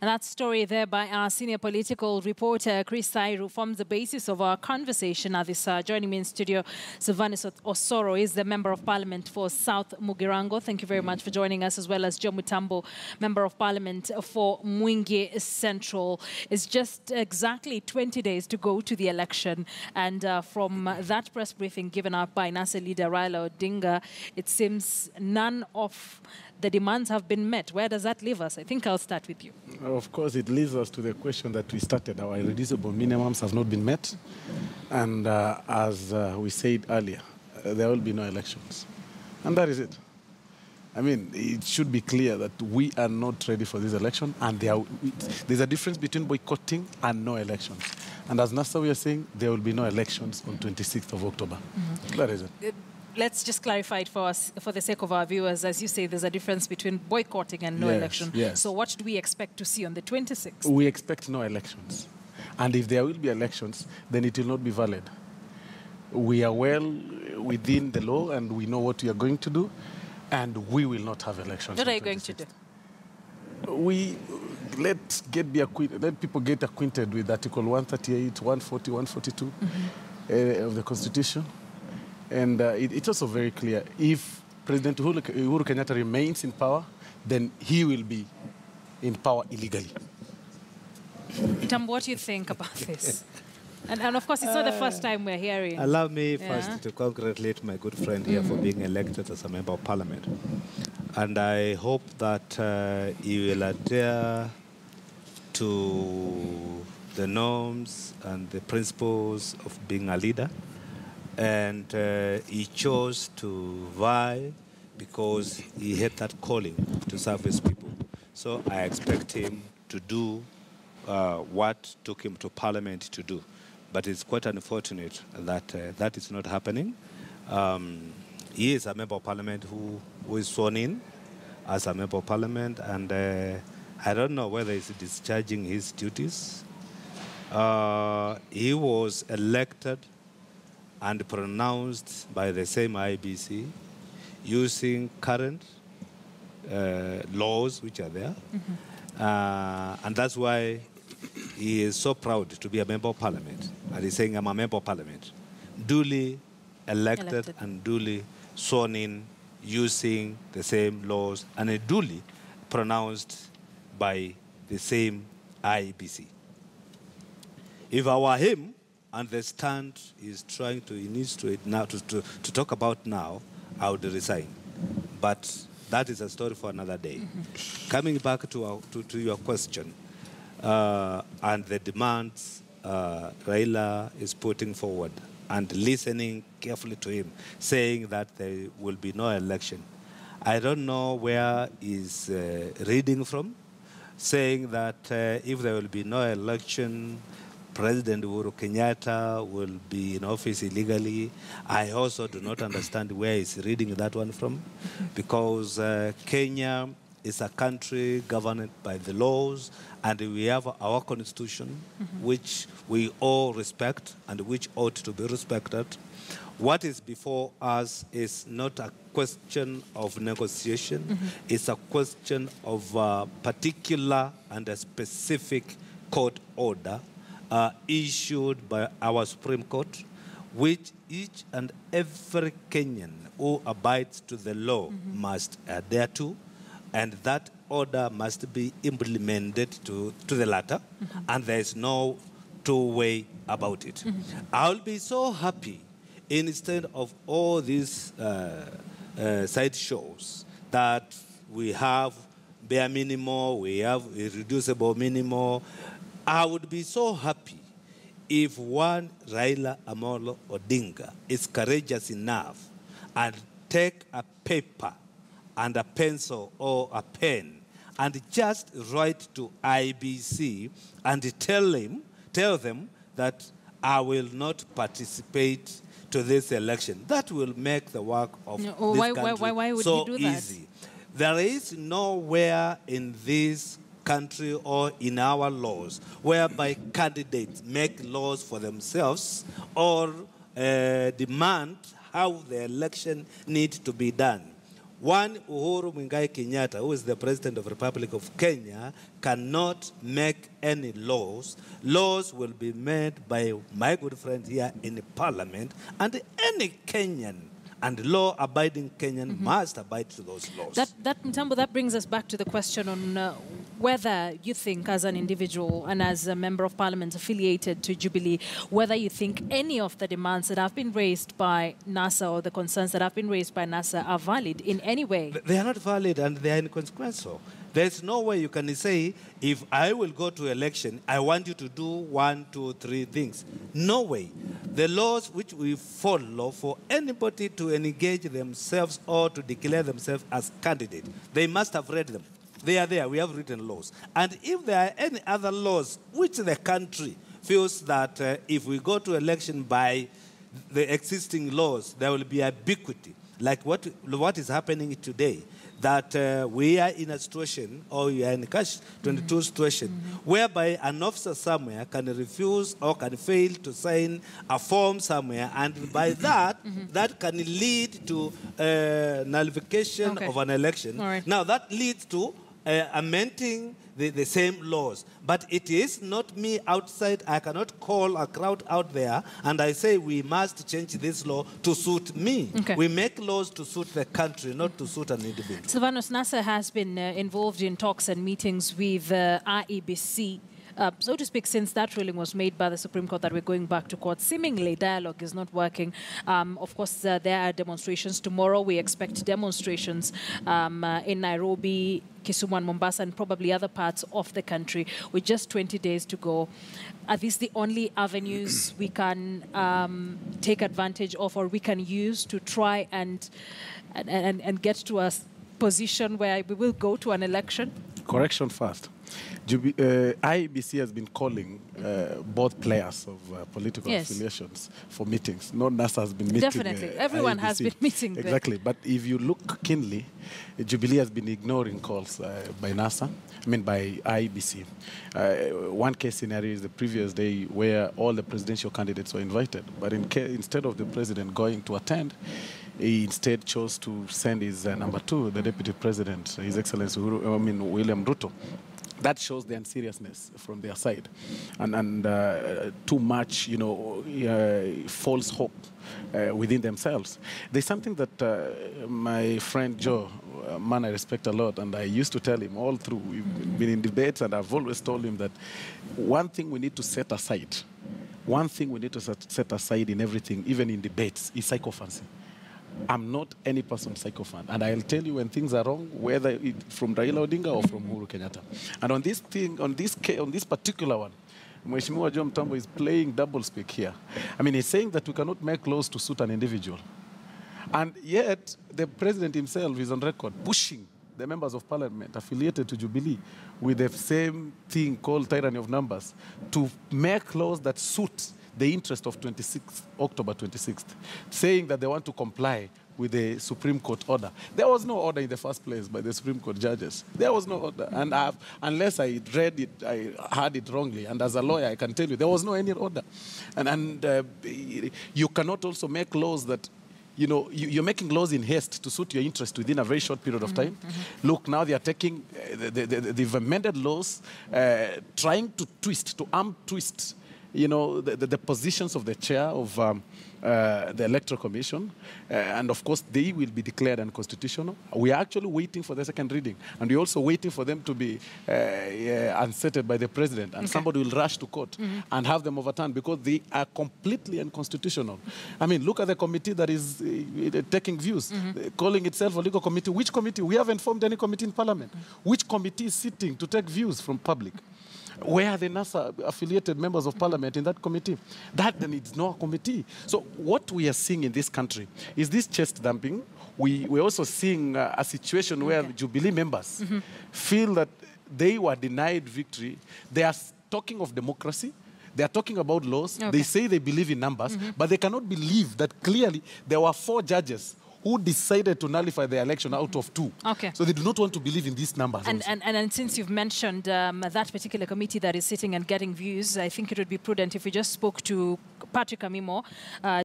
And that story there by our senior political reporter, Chris Sairu, forms the basis of our conversation at this. Joining me in studio, Sylvanus Osoro is the Member of Parliament for South Mugirango. Thank you very much for joining us, as well as Joe Mutambo, Member of Parliament for Mwingi Central. It's just exactly 20 days to go to the election. And from that press briefing given up by NASA leader Raila Odinga, it seems none of the demands have been met. Where does that leave us? I think I'll start with you. Of course, it leads us to the question that we started. Our irreducible minimums have not been met. And as we said earlier, there will be no elections. And that is it. I mean, it should be clear that we are not ready for this election. And there's a difference between boycotting and no elections. And as NASA, we are saying, there will be no elections on 26th of October. That is it. Let's just clarify it for us, for the sake of our viewers. As you say, there's a difference between boycotting and no election. Yes. So what do we expect to see on the 26th? We expect no elections. And if there will be elections, then it will not be valid. We are well within the law and we know what we are going to do, and we will not have elections. What are you going to do? Let people get acquainted with Article 138, 140, 142 of the Constitution. And it's also very clear, if President Uhuru Kenyatta remains in power, then he will be in power illegally. Tam, what do you think about this? And of course, it's not the first time we're hearing. Allow me first to congratulate my good friend here for being elected as a member of parliament. And I hope that he will adhere to the norms and the principles of being a leader. And he chose to vie because he had that calling to serve his people. So I expect him to do what took him to parliament to do. But it's quite unfortunate that that is not happening. He is a member of parliament who is sworn in as a member of parliament, and I don't know whether he's discharging his duties. He was elected and pronounced by the same IBC using current laws which are there. And that's why he is so proud to be a member of parliament. And he's saying, I'm a member of parliament. Duly elected and duly sworn in using the same laws and duly pronounced by the same IBC. If I were him, and the stand is trying to initiate now to talk about now, I would resign. But that is a story for another day. Coming back to your question and the demands Raila is putting forward and listening carefully to him, saying that there will be no election. I don't know where he's reading from, saying that if there will be no election, President Uhuru Kenyatta will be in office illegally. I also do not understand where he's reading that one from, because Kenya is a country governed by the laws, and we have our constitution, which we all respect and which ought to be respected. What is before us is not a question of negotiation. It's a question of a particular and a specific court order issued by our Supreme Court, which each and every Kenyan who abides to the law must adhere to, and that order must be implemented to the latter, and there is no two-way about it. I'll be so happy, instead of all these side shows, that we have bare minimum, we have irreducible minimum. I would be so happy if one Raila Amolo Odinga is courageous enough and take a paper and a pencil or a pen and just write to IBC and tell them that I will not participate to this election. That will make the work of this country why would so he do that? easy. There is nowhere in this country or in our laws whereby candidates make laws for themselves or demand how the election needs to be done. One Uhuru Muigai Kenyatta, who is the President of the Republic of Kenya, cannot make any laws. Laws will be made by my good friend here in the Parliament, and any Kenyan and law-abiding Kenyan must abide to those laws. Mtambo, that brings us back to the question on whether you think, as an individual and as a member of Parliament affiliated to Jubilee, whether you think any of the demands that have been raised by NASA or the concerns that have been raised by NASA are valid in any way. They are not valid and they are inconsequential. There's no way you can say, if I will go to election, I want you to do 1, 2, 3 things. No way. The laws which we follow for anybody to engage themselves or to declare themselves as candidate, they must have read them. They are there. We have written laws. And if there are any other laws which the country feels that if we go to election by the existing laws, there will be ubiquity, like what is happening today, that we are in a situation, or we are in a catch-22 situation, whereby an officer somewhere can refuse or can fail to sign a form somewhere, and by that, that can lead to nullification of an election. Right. Now, that leads to amending the same laws. But it is not me outside. I cannot call a crowd out there and I say we must change this law to suit me. Okay. We make laws to suit the country, not to suit an individual. Sylvanus, NASA has been involved in talks and meetings with IEBC, so to speak, since that ruling was made by the Supreme Court that we're going back to court. Seemingly, dialogue is not working. Of course, there are demonstrations tomorrow. We expect demonstrations in Nairobi, Kisumu and Mombasa, and probably other parts of the country with just 20 days to go. Are these the only avenues we can take advantage of, or we can use to try and get to a position where we will go to an election? Correction first. IEBC has been calling both players of political affiliations for meetings. No, NASA has been meeting. Definitely. Everyone has been meeting. Exactly. But if you look keenly, Jubilee has been ignoring calls by NASA, by IEBC. One case scenario is the previous day where all the presidential candidates were invited. But instead of the president going to attend, he instead chose to send his number 2, the deputy president, His Excellency William Ruto. That shows the unseriousness from their side, and too much, false hope within themselves. There's something that my friend Joe, a man I respect a lot, and I used to tell him all through. We've been in debates, and I've always told him that one thing we need to set aside, in everything, even in debates, is sycophancy. I'm not any person's sycophant. And I'll tell you when things are wrong, whether it's from Raila Odinga or from Uhuru Kenyatta. And on this thing, on this particular one, Mheshimiwa John Mtambo is playing doublespeak here. He's saying that we cannot make laws to suit an individual. And yet, the president himself is on record pushing the members of parliament affiliated to Jubilee with the same thing called tyranny of numbers to make laws that suit the interest of October 26th, saying that they want to comply with the Supreme Court order. There was no order in the first place by the Supreme Court judges. There was no order. And unless I read it, I heard it wrongly. And as a lawyer, I can tell you, there was no any order. And you cannannot also make laws that, you're making laws in haste to suit your interest within a very short period of time. Look, now they are taking, they've amended laws, trying to arm twist the positions of the chair of the Electoral Commission, and of course they will be declared unconstitutional. We are actually waiting for the second reading, and we're also waiting for them to be unsettled by the president, and somebody will rush to court and have them overturned because they are completely unconstitutional. Look at the committee that is taking views, calling itself a legal committee. Which committee? We haven't formed any committee in Parliament. Which committee is sitting to take views from public? Where are the NASA-affiliated members of parliament in that committee? That then it's not a committee. So what we are seeing in this country is this chest dumping. We're also seeing a situation where Jubilee members feel that they were denied victory. They are talking of democracy. They are talking about laws. They say they believe in numbers, but they cannot believe that clearly there were 4 judges who decided to nullify the election out of 2. So they do not want to believe in these numbers. And since you've mentioned that particular committee that is sitting and getting views, I think it would be prudent if we just spoke to Patrick Amimo,